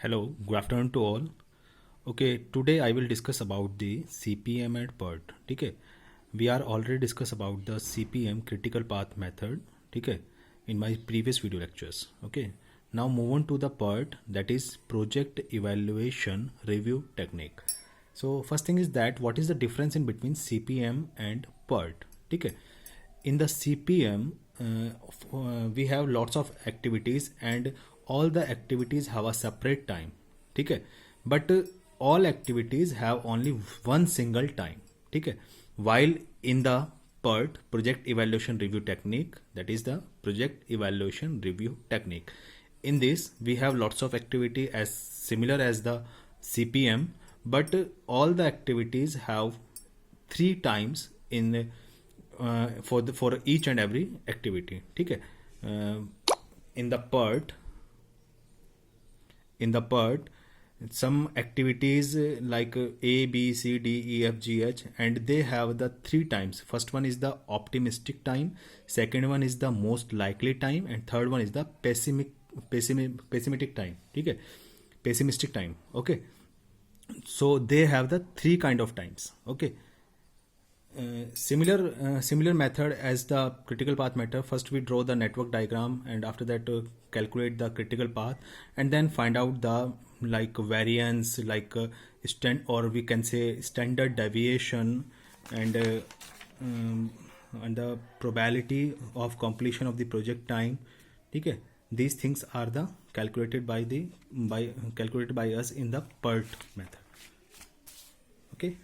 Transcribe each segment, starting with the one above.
Hello, good afternoon to all. Okay, today I will discuss about the CPM and PERT. ठीक है, we are already discuss about the CPM critical path method. ठीक है, in my previous video lectures. Okay, now move on to the PERT, that is project evaluation review technique. So first thing is that what is the difference in between CPM and PERT? ठीक है, in the CPM we have lots of activities and all the activities have a separate time. ठीक है, but all activities have only one single time. ठीक है, while in the PERT, project evaluation review technique, that is the project evaluation review technique, in this we have lots of activity as similar as the CPM, but all the activities have three times in for each and every activity. ठीक है, in the PERT some activities like A, B, C, D, E, F, G, H, and they have the three times. First one is the optimistic time, second one is the most likely time, and third one is the pessimistic time. ठीक है, pessimistic time. Okay, so they have the three kind of times. Okay, similar method as the critical path method. First we draw the network diagram, and after that calculate the critical path, and then find out the like variance, like or we can say standard deviation, and the probability of completion of the project time. ठीक है, these things are the calculated by us in the PERT method. Okay,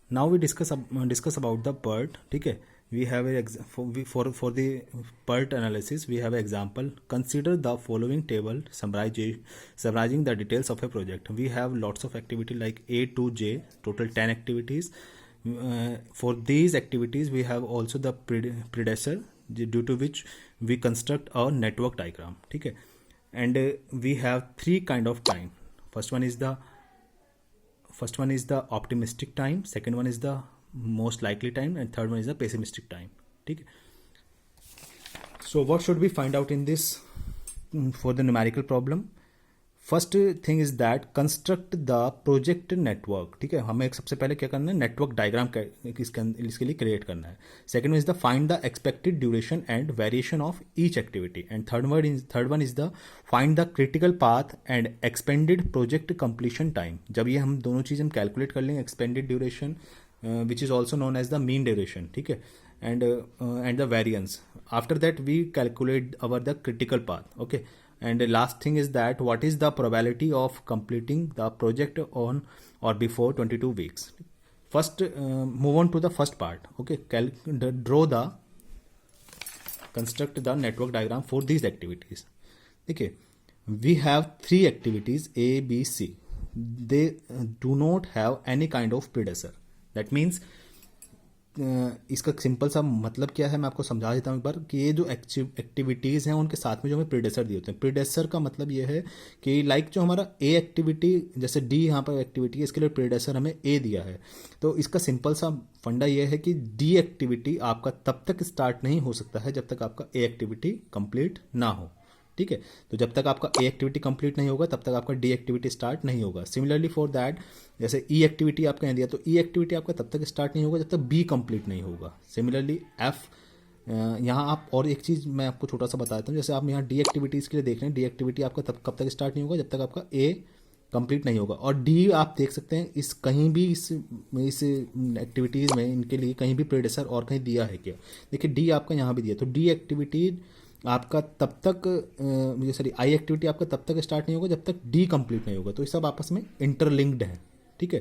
now we discuss about the PERT. ठीक है, we have for the PERT analysis we have an example. Consider the following table summarizing the details of a project. We have lots of activity like A to J, total 10 activities. For these activities we have also the predecessor, due to which we construct a network diagram. ठीक है, and we have three kind of time. First one is the optimistic time, second one is the most likely time, and third one is the pessimistic time. ठीक है, so what should we find out in this for the numerical problem? First thing is that construct the project network. ठीक है, हमें एक सबसे पहले क्या करना है, नेटवर्क डायग्राम इसके लिए क्रिएट करना है. Second one is the find the expected duration and variation of each activity, and third one is the find the critical path and expended project completion time. जब ये हम दोनों चीज़ हम कैलकुलेट कर लेंगे, expended duration which is also known as the mean duration. ठीक है, and the variance. After that we calculate the critical path. Okay, and the last thing is that what is the probability of completing the project on or before 22 weeks. First move on to the first part. Okay, construct the network diagram for these activities. Okay, we have three activities A, B, C. They do not have any kind of predecessor. That means इसका simple सा मतलब क्या है, मैं आपको समझा देता हूँ एक बार कि ये जो एक्टिविटीज़ हैं उनके साथ में जो हमें प्रीडेसर दिए होते हैं. प्रीडेसर का मतलब ये है कि लाइक जो हमारा ए एक्टिविटी, जैसे डी यहाँ पर एक्टिविटी है, इसके लिए प्रीडेसर हमें ए दिया है. तो इसका सिंपल सा फंडा ये है कि डी एक्टिविटी आपका तब तक स्टार्ट नहीं हो सकता है जब तक आपका ए एक्टिविटी कंप्लीट ना हो. ठीक है, तो जब तक आपका ए एक्टिविटी कंप्लीट नहीं होगा तब तक आपका डी एक्टिविटी स्टार्ट नहीं होगा. सिमिलरली फॉर दैट, जैसे ई एक्टिविटी आपका यहाँ दिया, तो ई एक्टिविटी आपका तब तक स्टार्ट नहीं होगा जब तक बी कंप्लीट नहीं होगा. सिमिलरली एफ, यहाँ आप और एक चीज़ मैं आपको छोटा सा बता देता हूँ. जैसे आप यहाँ डी एक्टिविटीज़ के लिए देख रहे हैं, डी एक्टिविटी आपका कब तक स्टार्ट नहीं होगा जब तक आपका ए कंप्लीट नहीं होगा. और डी आप देख सकते हैं इस कहीं भी इस एक्टिविटीज़ में इनके लिए कहीं भी प्रेडेसर और कहीं दिया है क्या. देखिए डी आपका यहाँ भी दिया, तो डी एक्टिविटी आपका तब तक आई एक्टिविटी आपका तब तक स्टार्ट नहीं होगा जब तक डी कंप्लीट नहीं होगा. तो ये सब आपस में इंटरलिंक्ड है. ठीक है,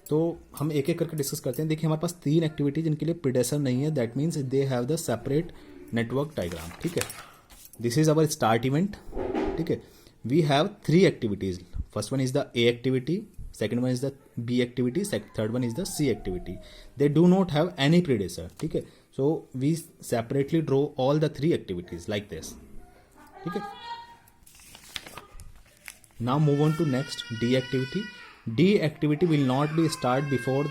तो हम एक एक करके डिस्कस करते हैं. देखिए हमारे पास तीन एक्टिविटीज जिनके लिए प्रीडेसर नहीं है, that means they have the separate network diagram. ठीक है, this is our start event. ठीक है, we have three activities. First one is the A activity, second one is the B activity, third one is the C activity. They do not have any predecessor. ठीक है, so we separately draw all the three activities like this. ठीक है, now move on to next D activity. D activity will not be start before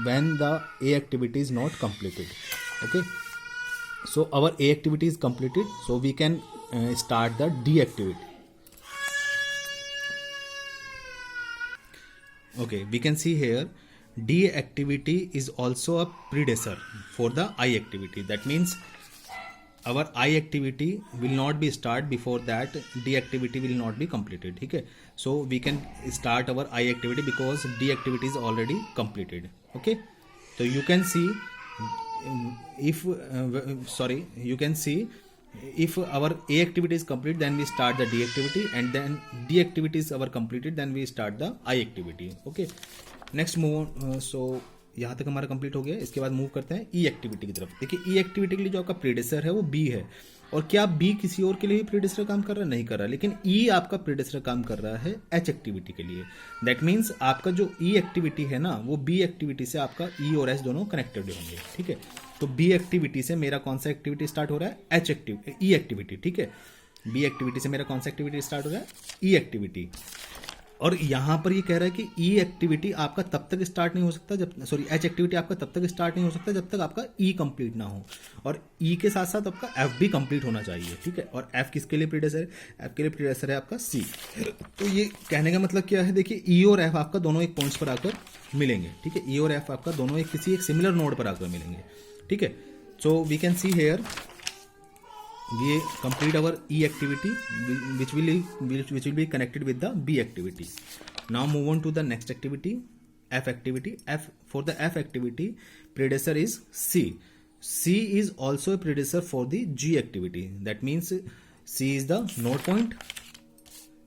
when the A activity is not completed. Okay, so our A activity is completed, so we can start the D activity. Okay, we can see here D activity is also a predecessor for the I activity. That means our I activity will not be start before that D activity will not be completed. Okay, so we can start our I activity because D activity is already completed. Okay, so you can see if you can see if our A activity is complete, then we start the D activity, and then D activity is our completed, then we start the I activity. Okay, next move so यहाँ तक हमारा complete हो गया. इसके बाद move करते हैं ई activity की तरफ. देखिए ई एक्टिविटी के लिए जो आपका प्रीडेसर है वो बी है. और क्या बी किसी और के लिए भी प्रीडेसर काम कर रहा है? नहीं कर रहा, लेकिन ई आपका प्रीडेसर काम कर रहा है एच एक्टिविटी के लिए. दैट मीन्स आपका जो ई एक्टिविटी है ना वो बी एक्टिविटी से आपका ई और एच दोनों कनेक्टेड होंगे. ठीक है, तो बी एक्टिविटी से मेरा कौन सा एक्टिविटी स्टार्ट हो रहा है? एच एक्टिविटी, ई एक्टिविटी. ठीक है, बी एक्टिविटी से मेरा कौन सा एक्टिविटी स्टार्ट हो रहा है? ई एक्टिविटी. और यहां पर ये कह रहा है कि ई एक्टिविटी आपका तब तक स्टार्ट नहीं हो सकता जब एच एक्टिविटी आपका तब तक स्टार्ट नहीं हो सकता जब तक आपका ई कंप्लीट ना हो. और ई के साथ साथ आपका एफ भी कंप्लीट होना चाहिए. ठीक है, और एफ किसके लिए प्रीडेसर है? एफ के लिए प्रीडेसर है आपका सी. तो ये कहने का मतलब क्या है? देखिए ई और एफ आपका दोनों एक पॉइंट्स पर आकर मिलेंगे. ठीक है, ई और एफ आपका दोनों एक किसी एक सिमिलर नोड पर आकर मिलेंगे. ठीक है, so we can see here we complete our E activity which will be connected with the B activity. Now move on to the next activity, F activity. For the F activity, predecessor is C. C is also a predecessor for the G activity. That means C is the node point.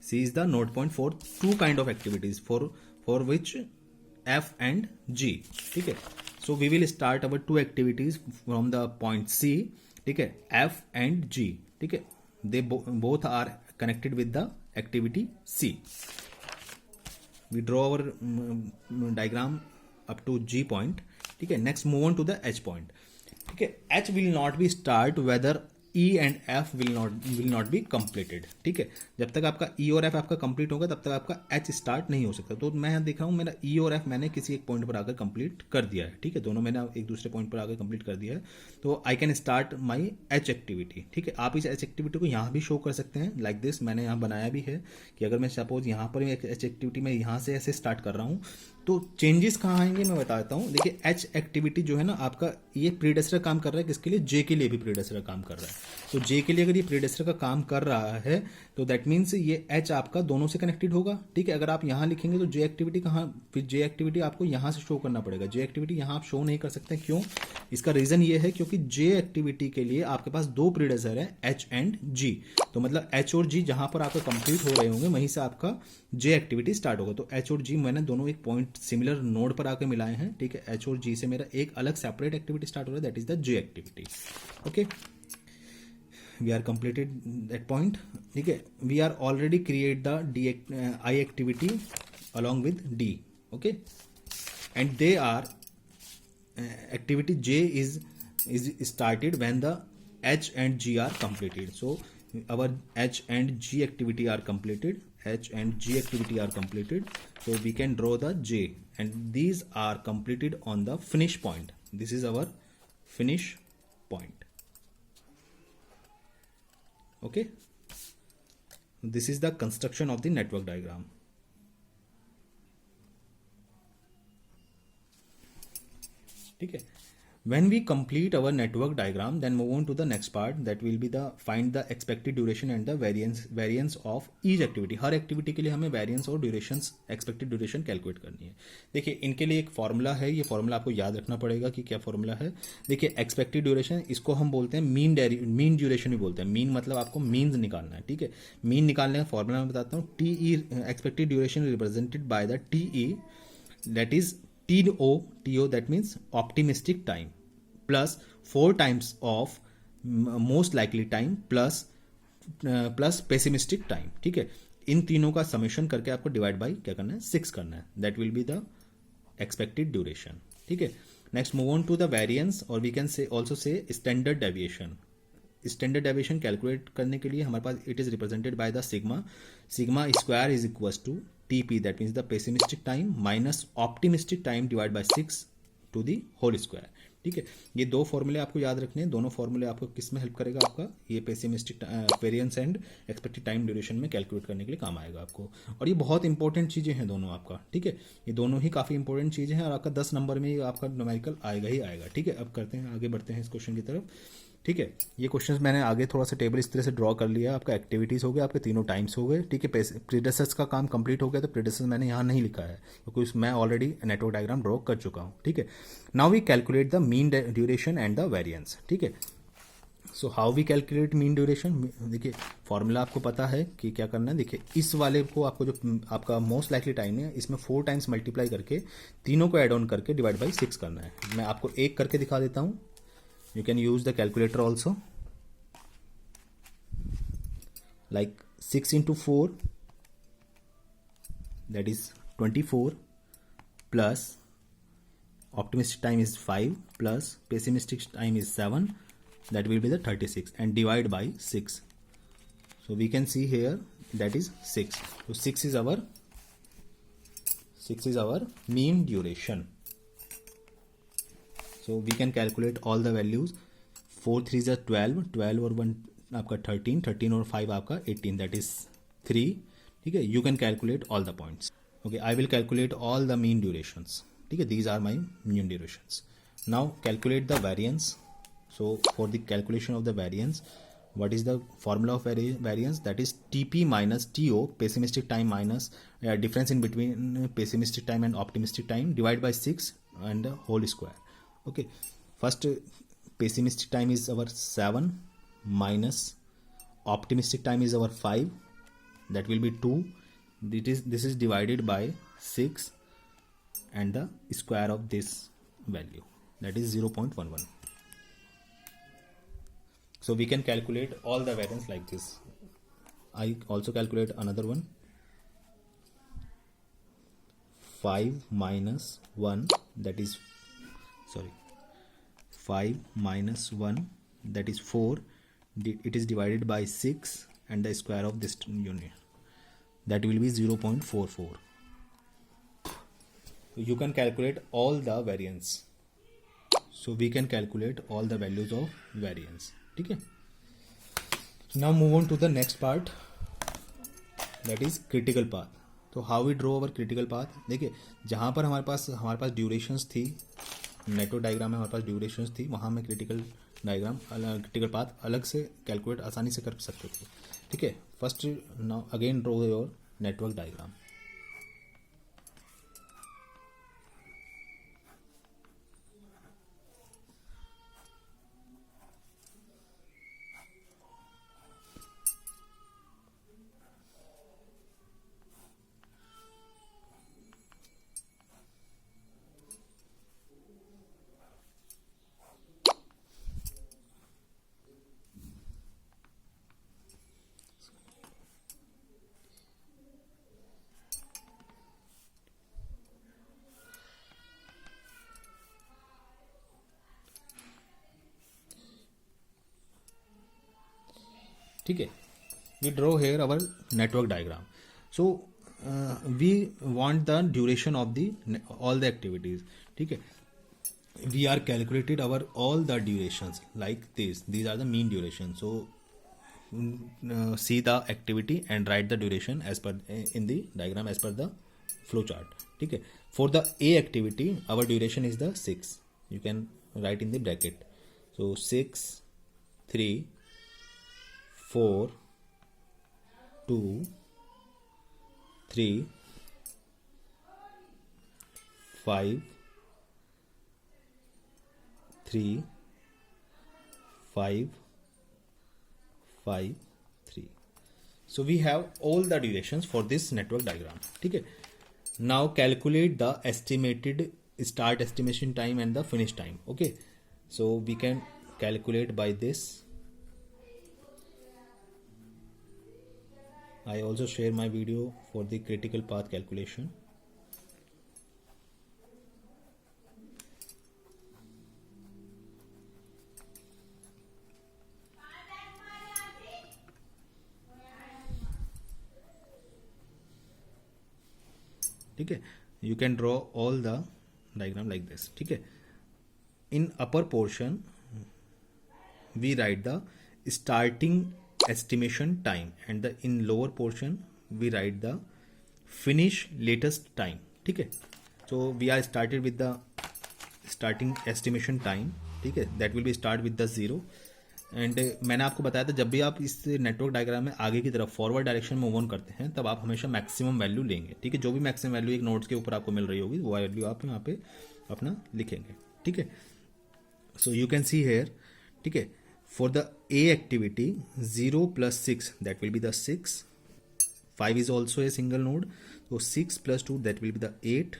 C is the node point for two kind of activities for which F and G. ठीक है, so we will start our two activities from the point C. ठीक है, F and G. ठीक है, they both are connected with the activity C. We draw our diagram up to G point. ठीक है, next move on to the H point. ठीक है, H will not be start whether E and F will not be completed. ठीक है, जब तक आपका E और F आपका कंप्लीट होगा तब तक आपका H स्टार्ट नहीं हो सकता. तो मैं यहाँ देख रहा हूँ मेरा E और F मैंने किसी एक पॉइंट पर आकर कंप्लीट कर दिया है. ठीक है, दोनों मैंने एक दूसरे पॉइंट पर आकर कंप्लीट कर दिया है. तो I can start my H activity. ठीक है, आप इस H एक्टिविटी को यहाँ भी शो कर सकते हैं लाइक दिस. मैंने यहाँ बनाया भी है कि अगर मैं सपोज यहाँ पर एक H एक्टिविटी में यहाँ से ऐसे स्टार्ट कर रहा हूँ तो चेंजेस कहाँ आएंगे मैं बताता हूँ. देखिए एच एक्टिविटी जो है ना आपका ये प्रीडेसर काम कर रहा है किसके लिए? जे के लिए भी प्रीडेसर काम कर रहा है. तो जे के लिए अगर ये प्रीडेसर का काम कर रहा है तो दैट मीन्स ये एच आपका दोनों से कनेक्टेड होगा. ठीक है, अगर आप यहाँ लिखेंगे तो जे एक्टिविटी कहाँ? फिर जे एक्टिविटी आपको यहाँ से शो करना पड़ेगा. जे एक्टिविटी यहाँ आप शो नहीं कर सकते. क्यों? इसका रीजन ये है क्योंकि जे एक्टिविटी के लिए आपके पास दो प्रीडेसर है एच एंड जी. तो मतलब एच और जी जहां पर आपका कंप्लीट हो रहे होंगे वहीं से आपका जे एक्टिविटी स्टार्ट होगा. तो एच और जी मैंने दोनों एक पॉइंट सिमिलर नोड पर आकर मिलाए हैं. ठीक है, एच और जी से मेरा एक अलग सेपरेट एक्टिविटी स्टार्ट हो रहा है, that is the J activity. Okay, we are completed that point. ठीक है, we are already create the D I activity along with D. Okay, and they are activity J is started when the H and G are completed. So our H and G activity are completed. H and G activity are completed. So we can draw the J, and these are completed on the finish point. This is our finish point. Okay. This is the construction of the network diagram. ठीक है, when we complete our network diagram then move on to the next part that will be the find the expected duration and the variance of each activity. Her activity के लिए हमें variance और duration expected duration calculate करनी है. देखिए इनके लिए एक फॉर्मूला है, ये फॉर्मूला आपको याद रखना पड़ेगा कि क्या फॉर्मूला है. देखिए एक्सपेक्टेड ड्यूरेशन इसको हम बोलते हैं मीन ड्यूरेशन भी बोलते हैं. मीन मतलब आपको मीन्स निकालना है. ठीक है, मीन निकालने का फॉर्मूला मैं बताता हूँ. T E expected duration represented by the T E that is TO that means optimistic time plus 4 times of most likely time plus pessimistic time. ठीक है, इन तीनों का समेशन करके आपको डिवाइड बाय क्या करना है? 6 करना है. That will be the expected duration. ठीक है, next move on to the variance or we can say also say standard deviation. Standard deviation calculate करने के लिए हमारे पास it is represented by the sigma square is equal to TP, that means the pessimistic time minus optimistic time divided by 6 to the whole square. ठीक है, ये दो फॉर्मूले आपको याद रखने हैं। दोनों फॉर्मूले आपको किस में हेल्प करेगा, आपका ये pessimistic variance and expected time duration में कैलकुलेट करने के लिए काम आएगा आपको। और ये बहुत इंपॉर्टेंट चीज़ें हैं दोनों आपका, ठीक है, ये दोनों ही काफ़ी इंपॉर्टेंट चीज़ें हैं और आपका 10 नंबर में ये आपका न्यूमेरिकल आएगा ही आएगा। ठीक है, अब करते हैं, आगे बढ़ते हैं इस क्वेश्चन की तरफ। ठीक है, ये क्वेश्चन मैंने आगे थोड़ा सा टेबल इस तरह से ड्रॉ कर लिया। आपका एक्टिविटीज़ हो गया, आपके तीनों टाइम्स हो गए। ठीक है, प्रीडेसेस का काम कंप्लीट हो गया, तो प्रीडेसेस मैंने यहाँ नहीं लिखा है क्योंकि मैं ऑलरेडी नेटवर्क डायग्राम ड्रॉ कर चुका हूँ। ठीक है, now we calculate the mean duration and the variance. ठीक है, so how we calculate mean duration. देखिए फॉर्मूला आपको पता है कि क्या करना है। देखिए इस वाले को आपको जो आपका मोस्ट लाइकली टाइम है, इसमें 4 टाइम्स मल्टीप्लाई करके तीनों को ऐड ऑन करके डिवाइड बाई 6 करना है। मैं आपको एक करके दिखा देता हूँ। You can use the calculator also. Like 6 into 4, that is 24, plus optimistic time is 5, plus pessimistic time is 7, that will be the 36, and divide by 6. So we can see here that is 6. So 6 is our mean duration. So we can calculate all the values. 4 3s are 12, 12 और 1 आपका 13, 13 और 5 आपका 18, that is 3। ठीक है, you can calculate all the points. Okay, I will calculate all the mean durations. ठीक है, these are my mean durations. Now calculate the variance. So for the calculation of the variance, what is the formula of variance? That is TP minus TO, pessimistic time minus difference in between pessimistic time and optimistic time, divide by 6 and the whole square. Okay, first pessimistic time is our 7 minus optimistic time is our 5, that will be 2. This is divided by 6 and the square of this value, that is 0.11. So we can calculate all the variance like this. I also calculate another one. 5 minus 1, that is 5 minus 1, that is 4. It is divided by 6 and the square of this unit, that will be 0.44. So you can calculate all the variance. So we can calculate all the values of variance. ठीक है, now move on to the next part, that is critical path. तो how we draw our critical path. देखिए जहाँ पर हमारे पास durations थी, network diagram में हमारे पास ड्यूरेशंस थी, वहाँ में क्रिटिकल पाथ अलग से कैलकुलेट आसानी से कर सकते थे। ठीक है, first now again draw your network diagram. ठीक है, we draw here our network diagram. So we want the duration of the all the activities. ठीक है, we are calculated our all the durations like this. These are the mean duration. So see the activity and write the duration as per in the diagram as per the flow chart. ठीक है, for the A activity our duration is the 6. You can write in the bracket. So 6 3 4 2 3 5 3 5 5 3. So we have all the durations for this network diagram. ठीक है, now calculate the estimated start estimation time and the finish time. Okay, so we can calculate by this. I also share my video for the critical path calculation. ठीक है, you can draw all the diagram like this. ठीक है, in upper portion we write the starting estimation time and the in lower portion we write the finish latest time. ठीक है, so we are started with the starting estimation time. ठीक है, that will be start with the 0 and मैंने आपको बताया था जब भी आप इस नेटवर्क डायग्राम में आगे की तरफ फॉरवर्ड डायरेक्शन में मूव ऑन करते हैं तब आप हमेशा मैक्सिमम वैल्यू लेंगे. ठीक है, जो भी मैक्सिमम वैल्यू एक नोड्स के ऊपर आपको मिल रही होगी वो वैल्यू आप यहाँ पे अपना लिखेंगे. ठीक है, so you can see here. ठीक है, for the A activity 0 + 6 that will be the 6. 5 is also a single node, तो 6 + 2 that will be the 8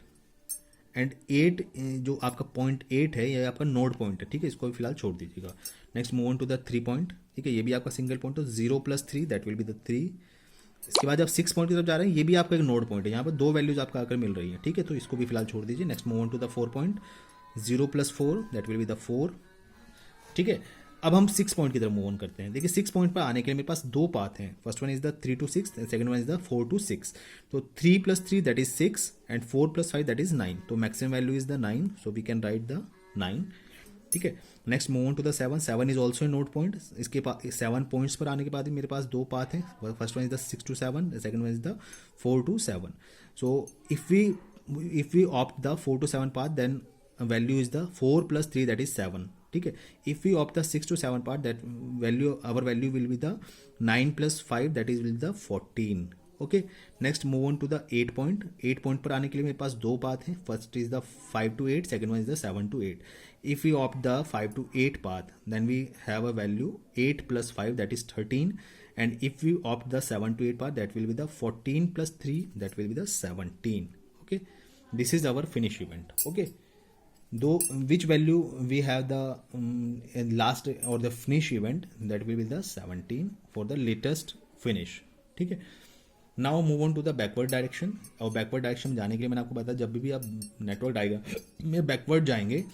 and 8 जो आपका पॉइंट 8 है ये आपका नोड पॉइंट है. ठीक है, इसको भी फिलहाल छोड़ दीजिएगा. Next move on to the 3 point. ठीक है, ये भी आपका सिंगल पॉइंट, तो 0 + 3 दैट विल बी द 3. इसके बाद आप 6 पॉइंट की तरफ जा रहे हैं, ये भी आपका एक नोड पॉइंट है, यहाँ पर दो वैल्यूज आपको आकर मिल रही है. ठीक है, तो इसको भी फिलहाल छोड़ दीजिए. Next move on to the 4 point. 0 + 4 that will be the 4. ठीक है, अब हम 6 पॉइंट की तरफ मूव ऑन करते हैं. देखिए 6 पॉइंट पर आने के लिए मेरे पास दो पाथ हैं. First one is the 3 to 6, second one is the 4 to 6. तो 3 + 3 that is 6 and 4 + 5 that is 9. तो maximum value is the 9, so we can write the 9. ठीक है, next move on to the 7. 7 is also a node point. इसके पास 7 points पर आने के बाद मेरे पास दो पाथ हैं. First one is the 6 to 7, second one is the 4 to 7. So if we opt the 4 to 7 path then value is the 4 + 3 that is 7. ठीक है, if we opt the 6 to 7 part that value our value will be the 9 + 5 that is will the 14. Okay, next move on to the 8 point. 8 point पर आने के लिए मेरे पास दो path हैं. First is the 5 to 8, second one is the 7 to 8. If we opt the 5 to 8 path then we have a value 8 + 5 that is 13. And if we opt the 7 to 8 path that will be the 14 + 3 that will be the 17. Okay, this is our finish event. Okay, though which value we have the last or the finish event that will be the 17 for the latest finish. ठीक है, now move on to the backward direction. और backward direction में जाने के लिए मैंने आपको बताया जब भी आप नेटवर्क डायग्राम में बैकवर्ड जाएंगे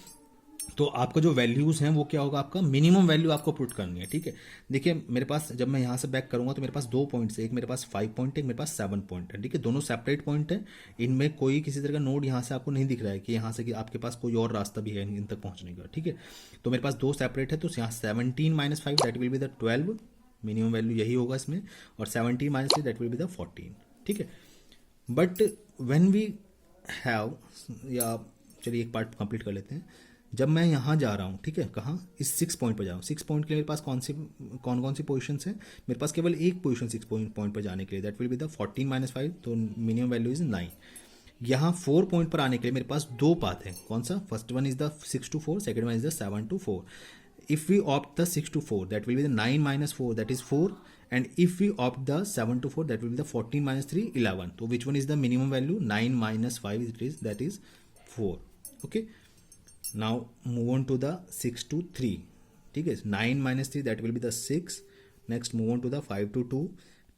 तो आपका जो वैल्यूज़ हैं वो क्या होगा, आपका मिनिमम वैल्यू आपको पुट करनी है. ठीक है, देखिए मेरे पास जब मैं यहाँ से बैक करूँगा तो मेरे पास दो पॉइंट्स है. एक मेरे पास 5 पॉइंट है, एक मेरे पास 7 पॉइंट है. ठीक है, दोनों सेपरेट पॉइंट है. इनमें कोई किसी तरह का नोड यहाँ से आपको नहीं दिख रहा है कि यहाँ से कि आपके पास कोई और रास्ता भी है इन तक पहुँचने का. ठीक है, तो मेरे पास दो सेपरेट है, तो यहाँ 17 - 5 that will be the 12. Minimum value यही होगा इसमें. और 17 - 3 दैट विल बी द 14. ठीक है, बट व्हेन वी हैव, या चलिए एक पार्ट कंप्लीट कर लेते हैं. जब मैं यहाँ जा रहा हूँ, ठीक है, कहाँ, इस 6 पॉइंट पर जाऊँ. 6 पॉइंट के लिए मेरे पास कौन सी पोजीशन है, मेरे पास केवल एक पोजीशन 6 पॉइंट पर जाने के लिए, दैट विल बी द 14 - 5. तो मिनिमम वैल्यू इज 9. यहाँ 4 पॉइंट पर आने के लिए मेरे पास दो पाथ हैं. कौन सा, first one is the 6 to 4, second one is the 7 to 4. If we opt the 6 to 4 that will be the 9 - 4 that is 4. And if we opt the 7 to 4 that will be the 14 - 3 11. तो which one is the minimum value, 9 - 5 it is that is 4. Okay, now move on to the 6 to 3. ठीक है, 9 - 3 that will be the 6. next move on to the 5 to 2,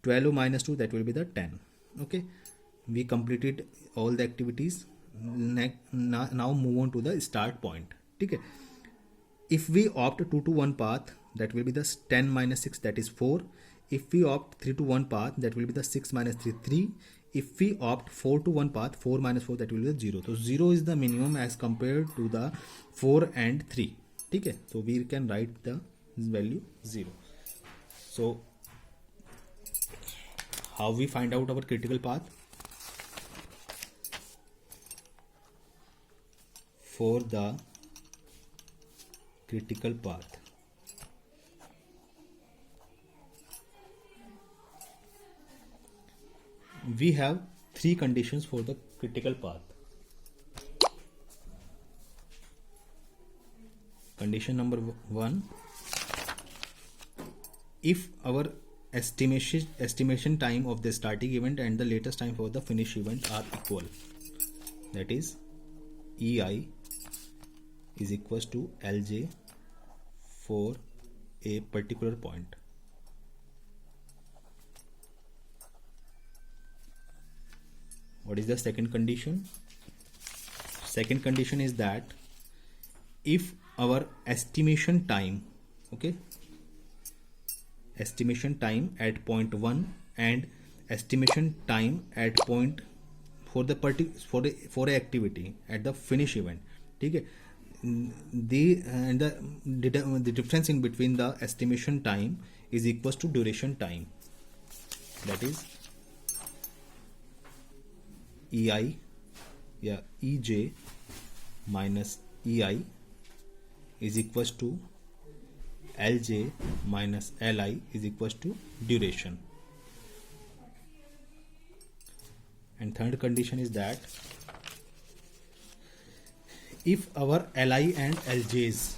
12 - 2 that will be the 10. okay, we completed all the activities. Now move on to the start point. ठीक है, if we opt 2 to 1 path that will be the 10 - 6 that is 4. if we opt 3 to 1 path that will be the 6 - 3 3. if we opt 4 to 1 path, 4 - 4 that will be the 0. so 0 is the minimum as compared to the 4 and 3. ठीक है, so we can write the value 0. so how we find out our critical path? for the critical path, we have 3 conditions for the critical path. Condition number 1, if our estimation time of the starting event and the latest time for the finish event are equal, that is EI is equals to LJ for a particular point. What is the second condition? Second condition is that if our estimation time, okay, estimation time at point 1 and estimation time at point for the for a activity at the finish event. ठीक है, the difference in between the estimation time is equals to duration time. That is EI, EJ minus EI is equals to LJ minus LI is equals to duration. And third condition is that if our Li and Lj's